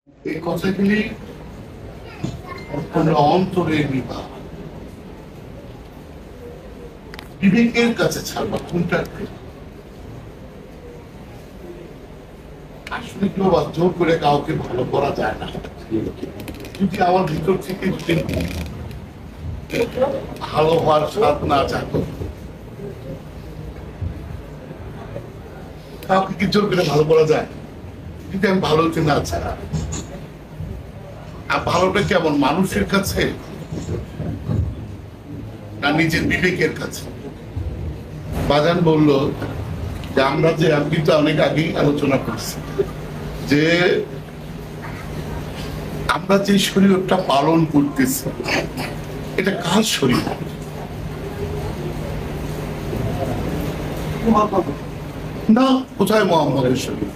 এই কথাগুলি আমরা অন্তরের বিবাহ বিবেকের কাছে ছাড়বা কোনটা আসলে কেউ জোর করে কাউকে ভালো করা যায় না। যদি আমার ভিতর থেকে ভালো হওয়ার স্বাদ না জানো, কাউকে কি জোর করে ভালো করা যায়? যদি আমি ভালো হতে না চাই, আর ভালোটা কেমন মানুষের কাছে না নিজের বিবেকের কাছে? বাজান বলল যে আমরা যে আমি কিন্তু অনেক আগেই আলোচনা করছি যে আমরা যে শরীয়তটা পালন করতেছি এটা কার শরীয়ত? না, কোথায় মোহাম্মদের শরীয়ত?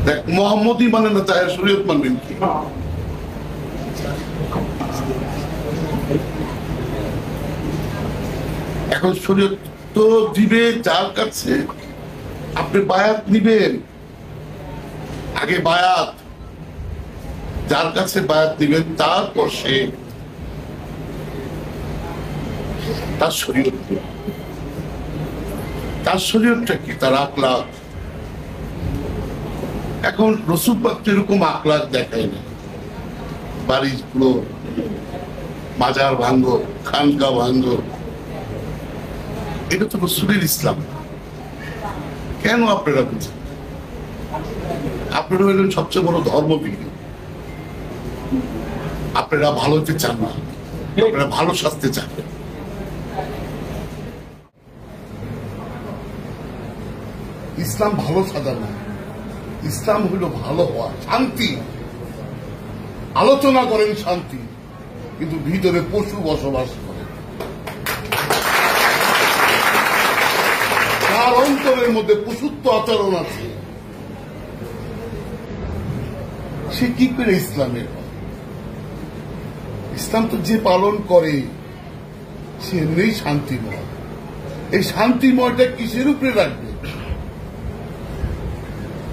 দেখ, মোহাম্মদই মানে না তাই শরীয়ত মানবেন কি? এখন শরীয়ত তো দিবে যার কাছে আপনি বায়াত নিবেন। আগে বায়াত, যার কাছে বায়াত নিবেন তারপর সে তার শরীয়ত, তার শরীয়তটা কি? তার আখলাক। এখন রসুল পাক এরকম আখলাক দেখায় না। বাড়ি পুরো মাজার ভাঙ্গো, খানকা ভাঙ্গো, এটা তো রসুলের ইসলাম। কেন আপনারা বুঝেন? আপনারা হলেন সবচেয়ে বড় ধর্মবিজ্ঞ। আপনারা ভালো হতে চান না, আপনারা ভালো সাজতে চান। ইসলাম ভালো সাজা না, ইসলাম হলো ভালো হওয়া, শান্তি। আলোচনা করেন শান্তি, কিন্তু ভিতরে পশু বসবাস করে। তার অন্তরের মধ্যে পশুত্ব আচরণ আছে, সে কি করে ইসলামের? ইসলাম তো যে পালন করে সে এমনি শান্তিময়। এই শান্তিময়টা কিসের উপরে রাখবে?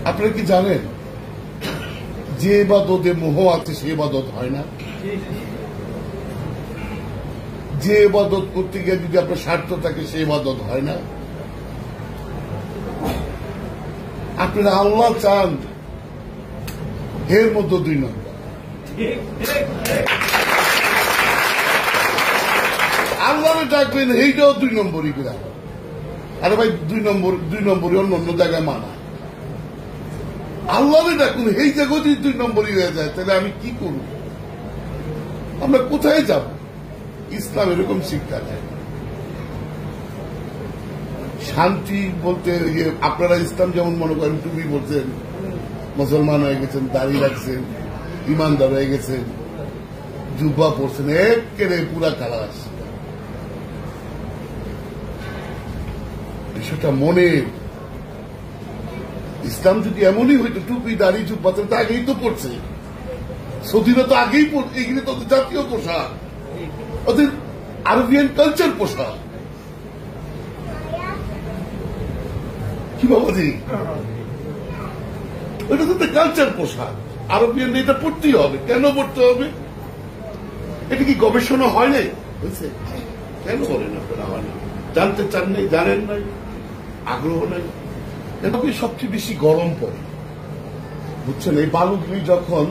আপনারা কি জানেন যে ইবাদতে মোহ আছে সে ইবাদত হয় না? যে ইবাদত করতে গিয়ে যদি আপনার স্বার্থ থাকে সে ইবাদত হয় না? আপনারা আল্লাহ চান, এর মধ্যে 2 নম্বর। আল্লাহরে ডাকবেন, এইটাও 2 নম্বরই বিরাট। আরে ভাই 2 নম্বরই অন্য জায়গায় মানা। আল্লাহরে ডাকুন, এই জায়গায় যদি 2 নম্বরই হয়ে যায় তাহলে আমি কি করব? আমরা কোথায় যাব? ইসলাম এরকম শিক্ষা দেয়। শান্তি বলতে আপনারা ইসলাম যেমন মনে করেন, টুপি বলছেন, মুসলমান হয়ে গেছেন, দাড়ি রাখছেন, ইমানদার হয়ে গেছেন, জুব্বা পড়ছেন, একেবারে পুরা খালাস। বিষয়টা মনে। ইসলাম যদি এমনই হইতো টুপি দাড়ি জুব্বা তো আগেই তো পড়ছে, সৌদিরা তো আগেই পড়ছে। এগুলো তো জাতীয় পোশাক, ওদের আরবিয়ান কালচার পোশাক। কি বাবাজি, এটা তো কালচার পোশাক, আরবিয়ান এটা পড়তেই হবে। কেন পড়তে হবে? এটা কি গবেষণা হয় নাই? হয়েছে? কেন বলেন আপনারা? হয় না, জানতে চান নাই, জানেন নাই, আগ্রহ নাই। এটাকে সবচেয়ে বেশি গরম পড়ে, বুঝছেন? এই বালুগুলি যখন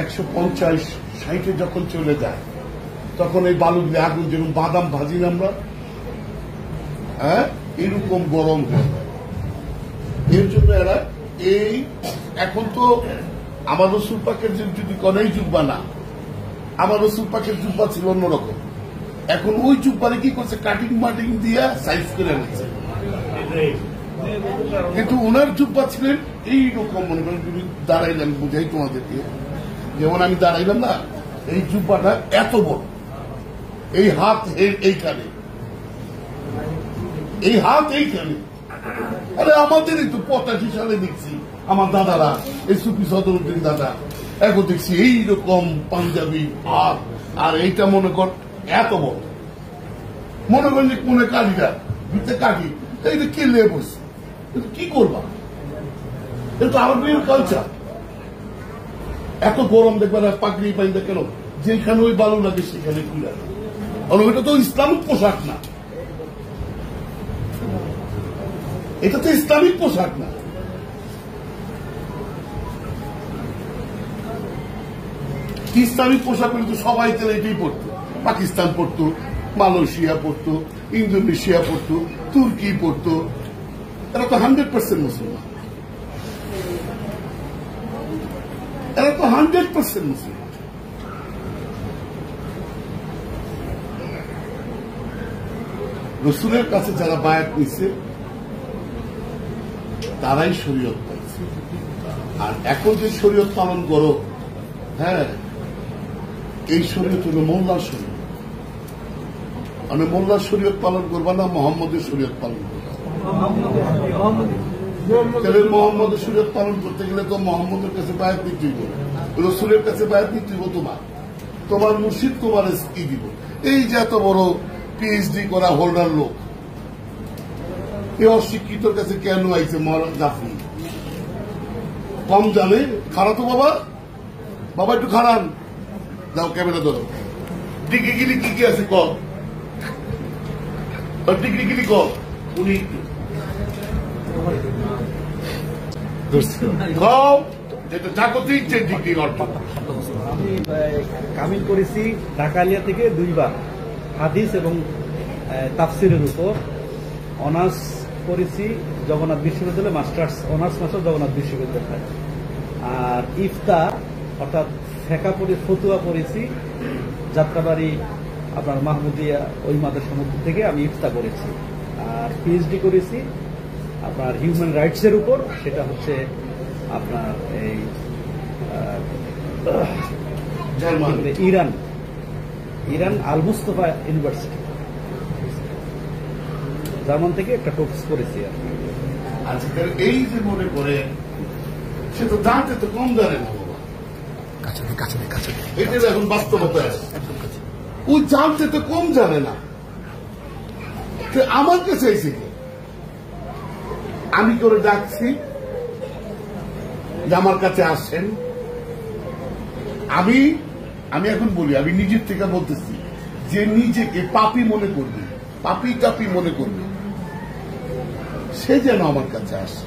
150-60 যখন চলে যায় তখন এই বালুগুলি আগুন, যেরকম বাদাম ভাজি না আমরা, হ্যাঁ, এরকম গরম হয়। এর জন্য এরা এই এখন তো আমার রসুল পাকের যদি কনেই জুব্বা না, আমার রসুল পাকের জুব্বা ছিল অন্যরকম। এখন ওই জুব্বারে কি করছে, কাটিং মাটিং দিয়ে সাইজ করে নিচ্ছে। কিন্তু ওনার জুব্বা ছিলেন এইরকম, মনে করেন তুমি দাঁড়াইলাম, বুঝাই তোমাদেরকে, যেমন আমি দাঁড়াইলাম না, এই জুব্বাটা এত বড়, এই হাত এইখানে, এই হাত এইখানে। আরে আমাদেরই তো 85 সালে দেখছি আমার দাদারা, এই সুফি সদরুদ্দিন দাদা, এখন দেখছি এইরকম পাঞ্জাবি হাত, আর এইটা মনে কর এত বড়। মনে করেন যে কোনে কাঠিটা ভিতরে কাঠি, এইটা কেলে বসছে, কি করবা? এটা আরবিয়ান কালচার। এত গরম দেখবেন পাগড়ি পাইন্দা কেন, যেখানে ওই বালু লাগে সেখানে খুলে, ওইটা তো ইসলামিক পোশাক না, এটা তো ইসলামিক পোশাক না। ইসলামিক পোশাক কিন্তু সবাই তাহলে এটাই পড়তো, পাকিস্তান পড়তো, মালয়েশিয়া পড়তো, ইন্দোনেশিয়া পড়তো, তুর্কি পড়তো, এরা তো 100% মুসলমান, এরা তো 100% মুসলমান। রসুলের কাছে যারা বায়াত নিচ্ছে তারাই শরীয়ত পাইছে। আর এখন যে শরীয়ত পালন করো, হ্যাঁ, এই শরীয়ত হলো মোল্লার শরীয়ত। মানে মোল্লার শরীয়ত পালন করবা না মোহাম্মদের শরীয়ত পালন করবা? তাহলে মোহাম্মদের শরীয়ত পালন করতে গেলে তো মোহাম্মদের কাছে বায়াত নিতে হইব, রসুলের কাছে বায়াত নিতে হইব, তোমার মুর্শিদ তোমার কি দিব। এই যে এত বড় পিএইচডি করা হোল্ডার লোক, এই অশিক্ষিতর কাছে কেন আইছে জাফরি? কম জানে? খারাপ তো বাবা, বাবা একটু খারাপ, যাও ক্যামেরা ধরো। ডিগ্রি গিলি কি কি আছে কম, ডিগ্রি গিলি কম, উনি যেটা জাগতিক যে ডিগ্রি অর্জন। আমি কামিল করেছি ঢাকালিয়া থেকে 2 বার, হাদিস এবং তাফসিরের উপর। অনার্স করেছি জগন্নাথ বিশ্ববিদ্যালয়ে, মাস্টার্স অনার্স মাস্টার্স জগন্নাথ বিশ্ববিদ্যালয়ে। আর ইফতা অর্থাৎ ফেকা পড়ে ফতুয়া পড়েছি যাত্রাবাড়ি আপনার মাহমুদিয়া ওই মাদ্রাসা মধ্যে থেকে আমি ইফতা করেছি। আর পিএইচডি করেছি আপনার হিউম্যান রাইটস এর উপর, সেটা হচ্ছে আপনার এই ইরান আল মুস্তফা ইউনিভার্সিটি, জার্মান থেকে একটা কোর্স করেছি। আজকাল এই যে মনে করে সে তো জানতে তো কম জানে না বাবা, এটা এখন বাস্তবতা আছে। ও জানতে তো কম জানে না, আমার কাছে এসে কি আমি করে ডাকছি যে আমার কাছে আসেন। আমি এখন বলি, আমি নিজের থেকে বলতেছি, যে নিজেকে পাপী মনে করবে, পাপী টাপি মনে করবে, সে যেন আমার কাছে আসে।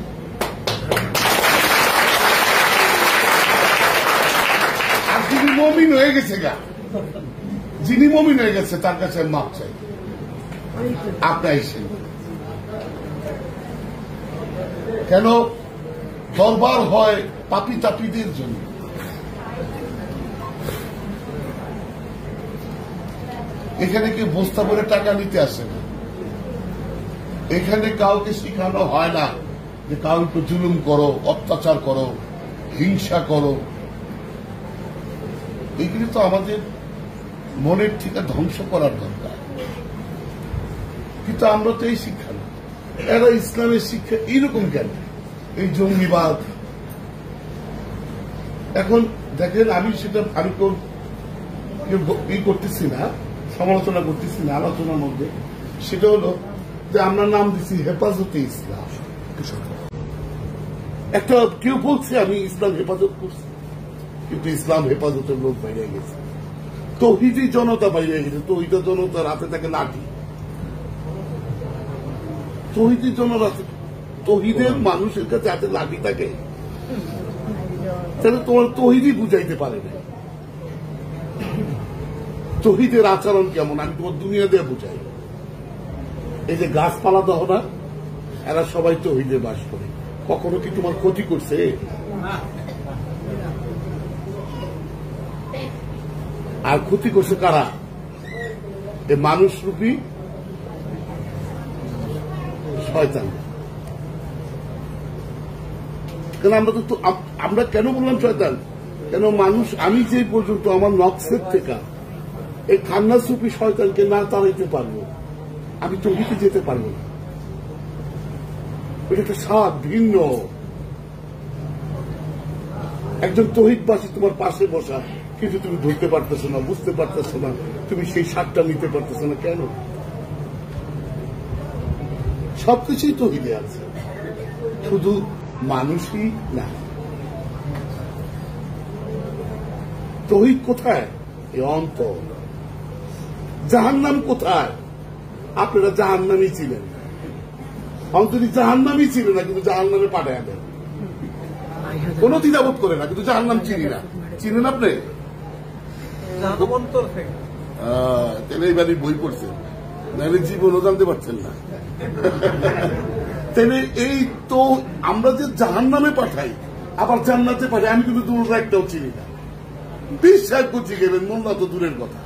আর যিনি মমিন হয়ে গেছে গা, যিনি মমিন হয়ে গেছে তার কাছে মাপ চাই, আপনার এসে কেন দরবার হয় পাপী তাপীদের জন্য। এখানে কেউ বস্তা করে টাকা নিতে আসে না, এখানে কাউকে শিখানো হয় না যে কাউকে একটু জুলুম করো, অত্যাচার করো, হিংসা করো। এগুলি তো আমাদের মনের থেকে ধ্বংস করার দরকার, কিন্তু আমরা তো এই শিক্ষা না। এরা ইসলামের শিক্ষা এইরকম কেন, এই জঙ্গিবাদ। এখন দেখেন, আমি সেটা আমি ই করতেছি না, সমালোচনা করতেছি না, আলোচনার মধ্যে সেটা হলো যে আমরা নাম দিচ্ছি হেফাজতে ইসলাম। একটা কেউ বলছে আমি ইসলাম হেফাজত করছি, কিন্তু ইসলাম হেফাজতের লোক বাইরে গেছে, তৌহিদি জনতা বাইরে গেছে। তৌহিদি জনতার হাতে থাকে লাঠি, তৌহিদি জনতা, তৌহিদের মানুষের কাছে হাতে লাঠি থাকে, তাহলে তোমার তৌহিদি বুঝাইতে পারে না তৌহিদের আচরণ কেমন। আমি তোমার দুনিয়া দিয়ে বুঝাই। এই যে গাছপালা দাও না, এরা সবাই তৌহিদে বাস করে, কখনো কি তোমার ক্ষতি করছে? আর ক্ষতি করছে কারা? এ মানুষরূপী শয়তান। কেন আমরা কেন বললাম শয়তান? কেন মানুষ, আমি যে পর্যন্ত আমার নকশের থেকে এই খান্নাসরূপী শয়তানকে না তাড়াইতে পারবো, আমি তৌহিদে যেতে পারবো না। এটা একটা স্বাদ ভিন্ন। একজন তৌহিদবাসী তোমার পাশে বসা, কিন্তু তুমি ধরতে পারতেছো না, বুঝতে পারতেছো না, তুমি সেই স্বাদটা নিতে পারতেছো না। কেন? সবকিছুই তৌহিদে আছে, শুধু মানুষই না। তৌহিদ কোথায়? এই অন্তর। জাহান্নাম কোথায়? আপনারা জাহান্নামই ছিলেন, অন্তরি জাহান্নামই ছিল না, কিন্তু জাহান্নামে পাঠায় দেন। কোনো দ্বিধাবোধ করে না, কিন্তু জাহান্নাম চিনি না। চিনেন আপনি? তাহলে এইবারই বই পড়ছেন, নাহলে জীবনও জানতে পারছেন না। তাহলে এই তো আমরা যে জাহান্নামে পাঠাই, আবার জান্নাতে পাঠাই, আমি কিন্তু দূর একটাও চিনি না। বিশ্বাস করছি গেলেন, মোল্লা তো দূরের কথা।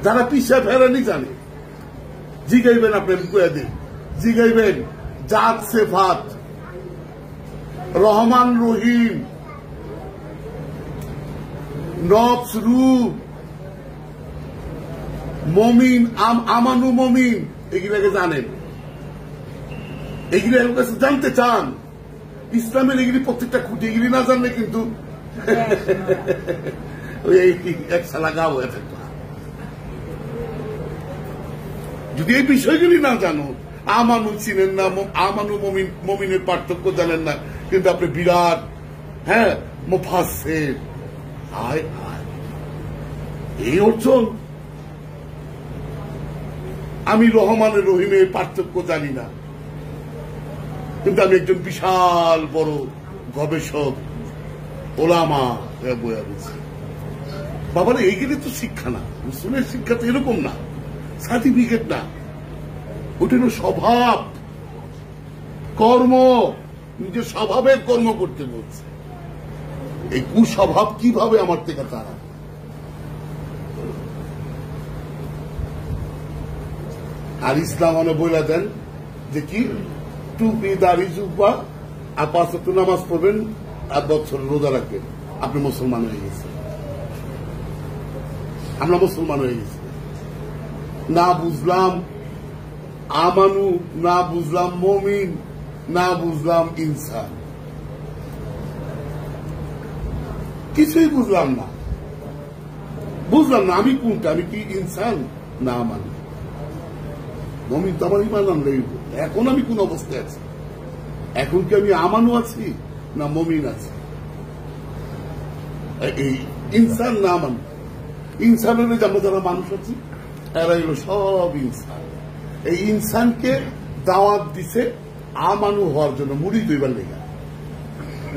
যারা পিসা ফেরানি জানে, জিগাইবেন, আপনি কয়ে দিন, জিগাইবেন জাত সেফাত, রহমান রহিম, নফস রূপ, মমিন আমানু মমিন, এগুলাকে জানেন? এগুলি আমার কাছে জানতে চান? ইসলামের এগুলি প্রত্যেকটা খুঁটি, এগুলি না জানলে কিন্তু এক সালা গাও হয়ে থাকবে। যদি এই বিষয়গুলি না জানো, আমানু চিনেন না, আমানু মমিনের পার্থক্য জানেন না, কিন্তু আপনি বিরাট মুফাসসির, হায় হায়, এই অর্জন। আমি রহমানের রহিমের পার্থক্য জানি না, কিন্তু আমি একজন বিশাল বড় গবেষক, ওলামা বইয়া বলছি। বাবার এইগুলি তো শিক্ষা না, মুসলিমের শিক্ষা তো এরকম না, সার্টিফিকেট না, ওটা হলো স্বভাব, কর্ম, নিজের স্বভাবের কর্ম করতে বলছে। এই কুস্বভাব কিভাবে আমার থেকে তারা? আর ইসলাম মানে বলে দেন যে কি, টুপি দাড়ি জুব্বা আর 5 ওয়াক্ত নামাজ পড়বেন আর বছর রোজা রাখবেন, আপনি মুসলমান হয়ে গেছেন। আমরা মুসলমান হয়ে গেছি। না বুঝলাম আমানু, না বুঝলাম মমিন, না বুঝলাম ইনসান, কিছুই বুঝলাম না। আমি কোনটা? আমি কি ইনসান না আমানু? মমিন তো আমার ইমান আনলেই। এখন আমি কোন অবস্থায় আছি? এখন কি আমি আমানু আছি না মমিন আছি? এই ইনসান না আমানু। ইনসান হলে আমরা যারা মানুষ আছি, এরা হলো সব ইনসান। এই ইনসানকে দাওয়াত দিছে আমানু হওয়ার জন্য, মুরিদ হইবার লেগা।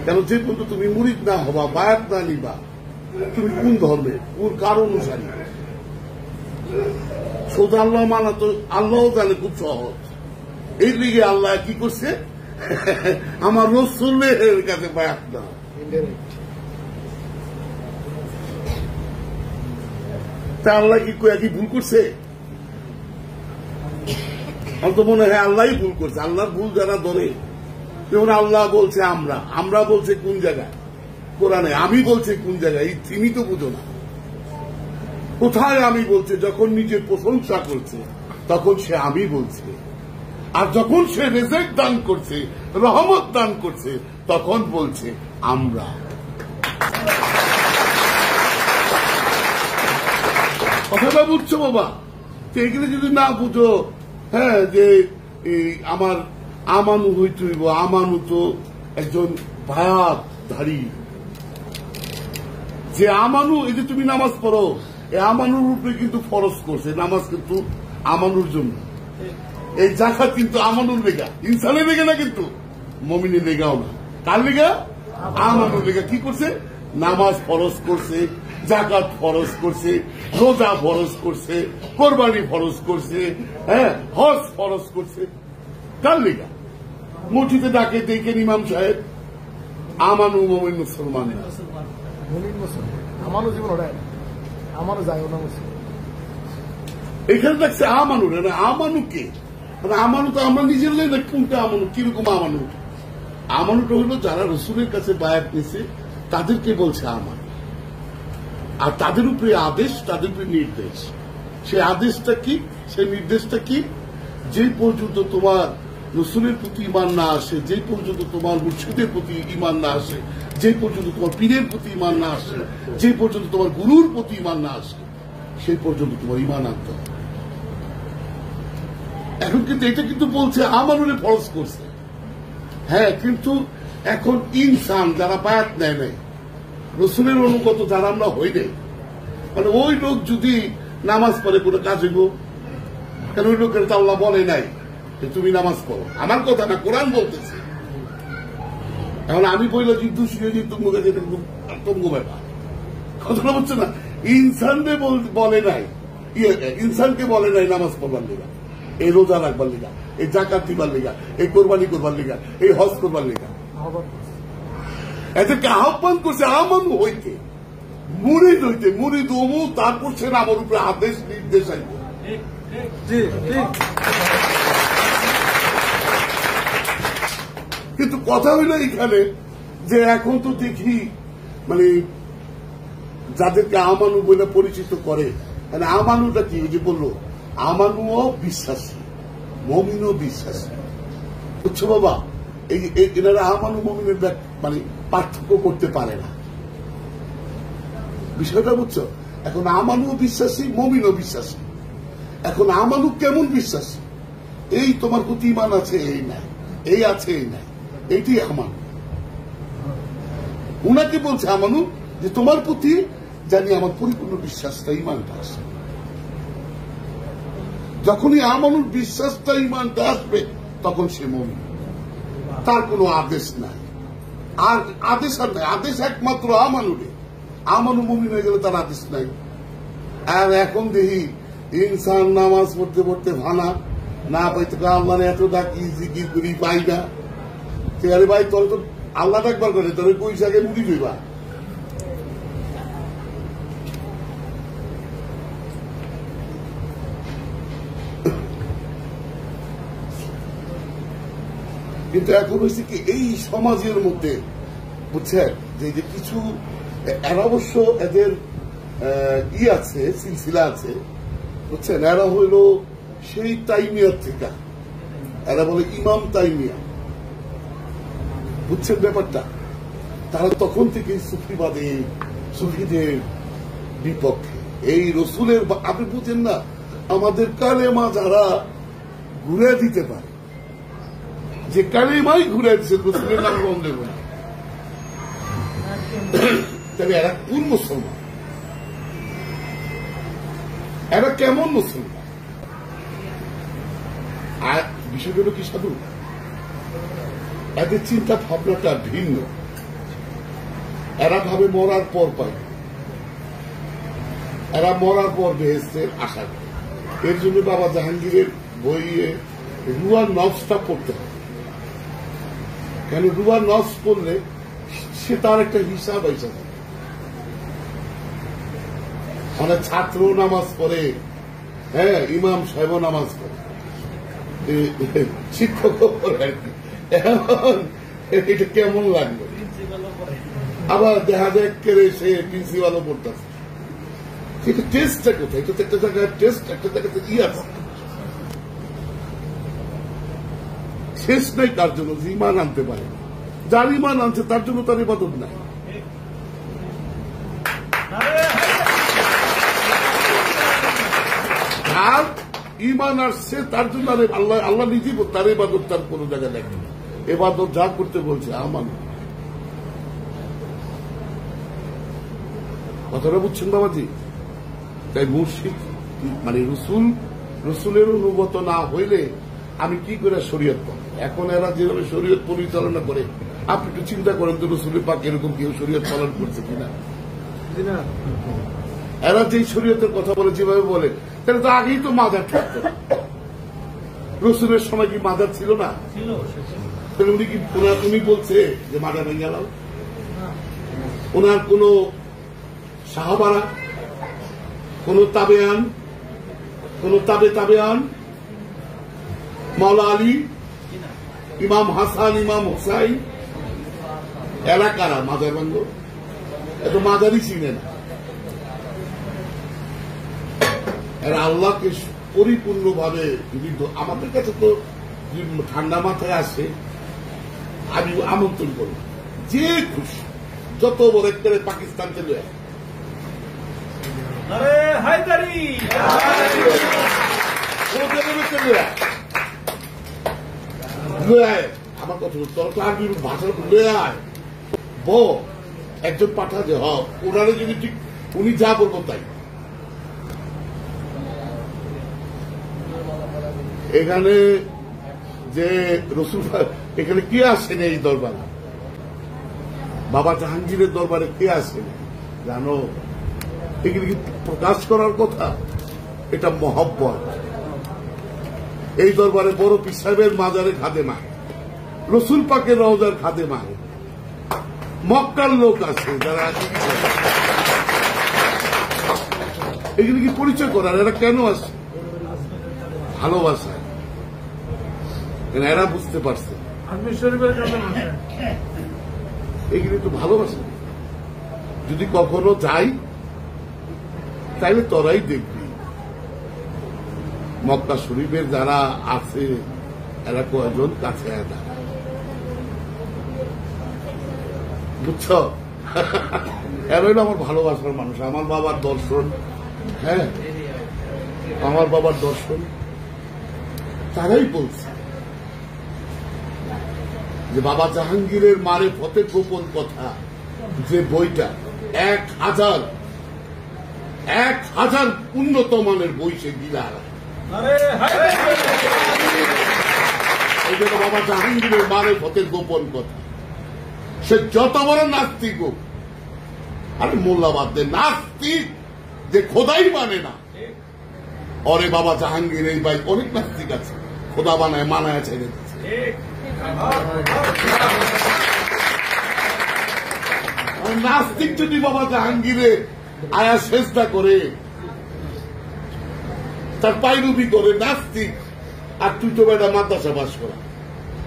কেন যে পর্যন্ত তুমি মুরিদ না হবা, বায়াত না নিবা, তুমি কোন ধর্মের, কোন কার অনুসারী? সোজা আল্লাহ মানা তো আল্লাহ জানে খুব সহজ। এই লিগে আল্লাহ কি করছে, আমার রাসূলের কাছে বায়াত না। তা আল্লাহ কি ভুল করছে? আমার তো মনে হয় আল্লাহই ভুল করছে। আল্লাহর ভুল যারা ধরে, যেমন আল্লাহ বলছে আমরা বলছে কোন জায়গায় কোরআনে, আমি বলছে কোন জায়গায়, এই তিনি তো বুঝো না। কোথায় আমি বলছে? যখন নিজের প্রশংসা করছে তখন সে আমি বলছে, আর যখন সে রেজেক্ট দান করছে, রহমত দান করছে, তখন বলছে আমরা। কথাটা বুঝছো বাবা? এগুলো যদি না বুঝো, যে আমার আমানু হইতেইব, আমানু তো একজন ভায়াতধারী। যে আমানু, এই যে তুমি নামাজ পড়ো, এই আমানুর উপরে কিন্তু ফরজ করছে নামাজ, কিন্তু আমানুর জন্য। এই জাকাত কিন্তু আমানুর লেগা, ইনসানের লেগে না, কিন্তু মুমিনের লেগাও না। কার লেগা? আমানুর লেগা। কি করছে? নামাজ ফরজ করছে, জাকাত ফরজ করছে, রোজা ফরজ করছে, কোরবানি ফরজ করছে, হজ ফরজ করছে। কার লেগা? মসজিদে ডাকে দেখেন ইমাম সাহেব, আমানু মুমিন মুসলমান, আমারও জীবন ওটাই, আমারও যায় না মুসলিম। এখানে দেখছে আমানু না, আমানু কে? আমানু তো আমরা নিজের না, কোনটা আমানু? কিরকম আমানু? আমানুটা হলো যারা রসুলের কাছে বায়াত নিয়েছে তাদেরকে বলছে আমানু, আর তাদের উপরে আদেশ, তাদের উপরে নির্দেশ। সেই আদেশটা কি, সেই নির্দেশটা কি? যে পর্যন্ত তোমার রসুলের প্রতি ইমান না আসে, যে পর্যন্ত তোমার মুর্শিদের প্রতি ইমান না আসে, যে পর্যন্ত তোমার পীরের প্রতি ইমান না আসে, যে পর্যন্ত তোমার গুরুর প্রতি ইমান না আসে, সেই পর্যন্ত তোমার ইমান আনতে হবে। এখন কিন্তু এটা কিন্তু বলছে আমানুরে ফরজ করছে, হ্যাঁ, কিন্তু এখন ইনসান যারা বায়াত নেয় নাই, রসুলের অনুগত যারা আমরা হই নাই, মানে ওই লোক যদি নামাজ পড়ে কোনো কাজ হইব, কারণ ওই লোকের তো আল্লাহ বলে নাই যে তুমি নামাজ পড়ো। আমার কথা না, কোরআন বলতেছে। এখন আমি বললো যে দোষী হয়ে যে তুমি ব্যাপার কথাটা বলছে না। ইনসানকে বলে নাই, ইনসানকে বলে নাই নামাজ পড়বার লিগা, এই রোজা রাখবার লিগা, এই জাকাত দিবার লিগা, এই কোরবানি করবার লিগা, এই হজ করবার লিগা। এদেরকে আহ্বান করছে আমানু হইতে, মুরিদ হইতে। মুরিদ ওমু, তারপর সে আমার উপরে আদেশ নির্দেশ আইব। কিন্তু কথা হইল এখানে যে এখন তো দেখি মানে যাদেরকে আমানু বলে পরিচিত করে, মানে আমানুটা কি যে বললো, আমানুও বিশ্বাসী, মমিনও বিশ্বাসী। বুঝছো বাবা, এনারা আমানু মমিনের মানে পার্থক্য করতে পারে না, বিষয়টা বুঝছো? এখন আমানু বিশ্বাসী, মমিনও বিশ্বাসী। এখন আমানু কেমন বিশ্বাসী? এই তোমার প্রতি ইমান আছে, এই নাই, এই আছে, এই নাই, এইটি আমানু। উনাকে বলছে আমানু যে তোমার প্রতি জানি আমার পরিপূর্ণ বিশ্বাসটা, ইমানটা আসে। যখনই আমানুর বিশ্বাসটা, ইমানটা আসবে, তখন সে মুমিন। তার কোনো আদেশ নাই, আর আদেশ আর নাই, আদেশ একমাত্র আমানুরে। আমানু মুমিন হয়ে গেলে তার আদেশ নাই। আর এখন দেখি ইনসান নামাজ পড়তে পড়তে ভানা না পাইতে, আল্লাহ এত ডাকি জিকির করি পাই না। আরে ভাই, তোর তো আল্লাহ একবার করে, তোর পয়সাকে মুড়ি দিবা। কিন্তু এখন হয়েছে কি, এই সমাজের মধ্যে বুঝছেন যে কিছু, এরা অবশ্য এদের আছে, সিলসিলা আছে, বুঝছেন? এরা হইল সেই তাইমিয়ার থেকে, এরা বলে ইমাম তাইমিয়া, বুঝছেন ব্যাপারটা? তারা তখন থেকে সুফিবাদী, সুফিদের বিপক্ষে। এই রসুলের, আপনি বুঝেন না, আমাদের কালেমা যারা ঘুরে দিতে পারে, যে কালেমাই ঘুরে দিচ্ছে, রসুলের নাম গ্রহণ দেব না, তবে এরা কোন মুসলমান? এরা কেমন মুসলমান? আর বিষয়টা হল কি সাধু, এদের চিন্তা ভাবনাটা ভিন্ন। এরা ভাবে মরার পর পায়, এরা মরার পর বেহেশতের আশা করে। এর জন্য বাবা জাহাঙ্গীরের বইয়ে রুয়ার নফসটা পড়তে হবে। কেন রুয়ার নফস পড়লে সে তার একটা হিসাব আইসা থাকে। মানে ছাত্র নামাজ পড়ে, হ্যাঁ, ইমাম সাহেব নামাজ পড়ে, শিক্ষকও পড়ে আর কি। এটা কেমন লাগলো? আবার দেখা যায় কেড়ে সে প্রিন্সিপালও পড়তেছে। সেটা টেস্টটা কোথায়? এটা তো একটা জায়গায় টেস্ট, একটা জায়গাতে আছে, শেষ নাই তার জন্য যে ইমান আনতে পারে। যার ইমান আনছে তার জন্য তার ইবাদত নাই। আর ইমান আসছে তার জন্য আল্লাহ, আল্লাহ নিজেই তার ইবাদত তার কোন জায়গায় দেখে না। ইবাদত যা করতে বলছে আমান। কথাটা বুঝছেন বাবাজি? তাই মুর্শিদ মানে রসুলের অনুগত না হইলে আমি কি করে শরীয়ত পাবো? এখন এরা যেভাবে শরীয়ত পরিচালনা করে, আপনি একটু চিন্তা করেন তো রসুলের পাক এরকম কেউ শরীয়ত পালন করছে কিনা? এরা যে শরীয়তের কথা বলে, যেভাবে বলে, তাহলে তো আগেই তো মাজার থাকতো। রসুলের সময় কি মাজার ছিল না? তাহলে উনি কি, উনি বলছে যে মাজার ভেঙে গেল? ওনার কোন সাহাবারা, কোন তাবেয়ান, কোন তাবেয়ান, মাওলা আলী, ইমাম হাসান, ইমাম হুসাইন, এলাকারা মাজার ভাঙ্গ, এত মাজারই চিনে না। এরা আল্লাহকে পরিপূর্ণভাবে, আমাদের কাছে তো ঠান্ডা মাথায় আসে, আমি আমন্ত্রণ করব, যে খুশি যত বড় করে পাকিস্তান চলে আমার কথা বল, তোর তো আরবি ভাষা ভুলে আয় বো, একজন পাঠা যে ওনারা যদি ঠিক উনি যা বলবো তাই। এখানে যে রসুল এখানে কে আসেন এই দরবারে? বাবা জাহাঙ্গীরের দরবারে কে আসেন জানো? এগুলি কি প্রকাশ করার কথা? এটা মহব্বত। এই দরবারে বড় পীর সাহেবের মাজারে খাদেমা, রসুল পাকের রওজার খাদেমা, মক্কার লোক আছে যারা এগুলি কি পরিচয় করার? এরা কেন আসে? ভালোবাসা। এরা বুঝতে পারছে এগুলি তো ভালোবাসা। যদি কখনো যাই তাইলে তোরাই দেখবি মক্কা শরীফের যারা আছে এরা কয়েকজন কাছে বুঝছ? এরাই আমার ভালোবাসার মানুষ, আমার বাবার দর্শন। হ্যাঁ, আমার বাবার দর্শন। তারাই বলছে যে বাবা জাহাঙ্গীরের মারে ফতের গোপন কথা যে বইটা 1000 উন্নত মানের বই সে গিলা। এই জন্য বাবা জাহাঙ্গীরের মারে ফতের গোপন কথা, সে যত বড় নাস্তিক হোক, আরে মোল্লাবাদ দে নাস্তিক যে খোদাই মানে না, অরে বাবা জাহাঙ্গীর এই ভাই অনেক নাস্তিক আছে খোদা বানায় মানায় ছেড়ে দিচ্ছে। নাস্তিক যদি বাবা জাহাঙ্গীরে আয়া চেষ্টা করে তার পাইরুবি করে নাস্তিক, আর তুই তো বেটা মাদ্রাসা বাস করা,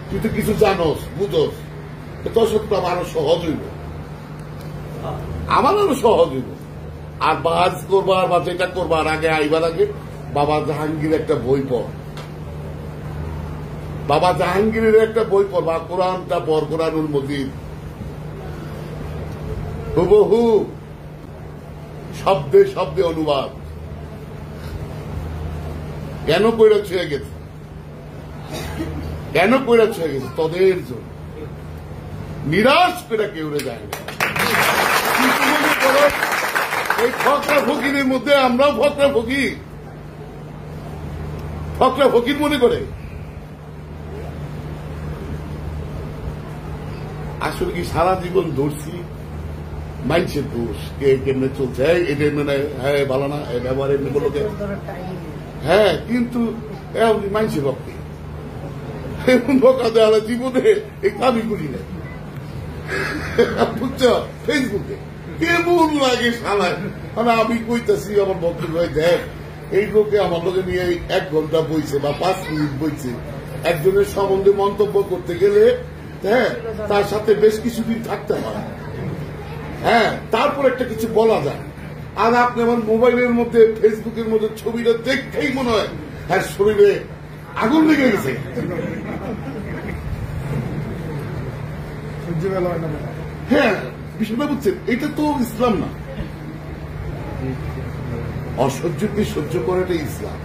তুই তো কিছু জানোস বুঝোস, তোর সত্য আরো সহজ হইব, আমার আরো সহজ হইব। আর বাজ করবার বা যেটা করবার আগে আইবার আগে বাবা জাহাঙ্গীর একটা বই পড়, বাবা জাহাঙ্গীরের একটা বই পড়, বা কোরআনটা পড়, কোরআনুল মজিদ হুবহু শব্দে শব্দে অনুবাদ। কেন কইরা ছুঁয়ে গেছে? কেন কইরা ছুঁয়ে গেছে? তোদের জন্য। নিরাশ করে কেউ যায় না। এই ফকরা ফকিরের মধ্যে আমরাও ফকরা ফকির, ফকরা ফকির মনে করে। আসলে কি সারা জীবন ধরছি মাইন্সের দোষ, কে কেমনে চলছে, এটা মানে হ্যাঁ ভালো না, ব্যবহার এমনি বলো কে, হ্যাঁ কিন্তু মাইন্সে ভক্তি এমন বকা দেওয়া জীবনে এই কামি করি না, বুঝছ? ফেসবুকে কেমন লাগে শালায়, মানে আমি কইতাছি আমার বক্তব্য, দেখ এই লোকে আমার লোকে নিয়ে 1 ঘন্টা বইছে বা 5 মিনিট বইছে, একজনের সম্বন্ধে মন্তব্য করতে গেলে হ্যাঁ তার সাথে বেশ কিছুদিন থাকতে হয়, হ্যাঁ তারপর একটা কিছু বলা যায়। আর আপনি আমার মোবাইলের মধ্যে ফেসবুকের মধ্যে ছবিটা দেখতেই মনে হয় হ্যাঁ শরীরে আগুন লেগে গেছে। হ্যাঁ বিষয়টা বুঝছেন, এটা তো ইসলাম না। অসহ্যকে সহ্য করাটাই ইসলাম।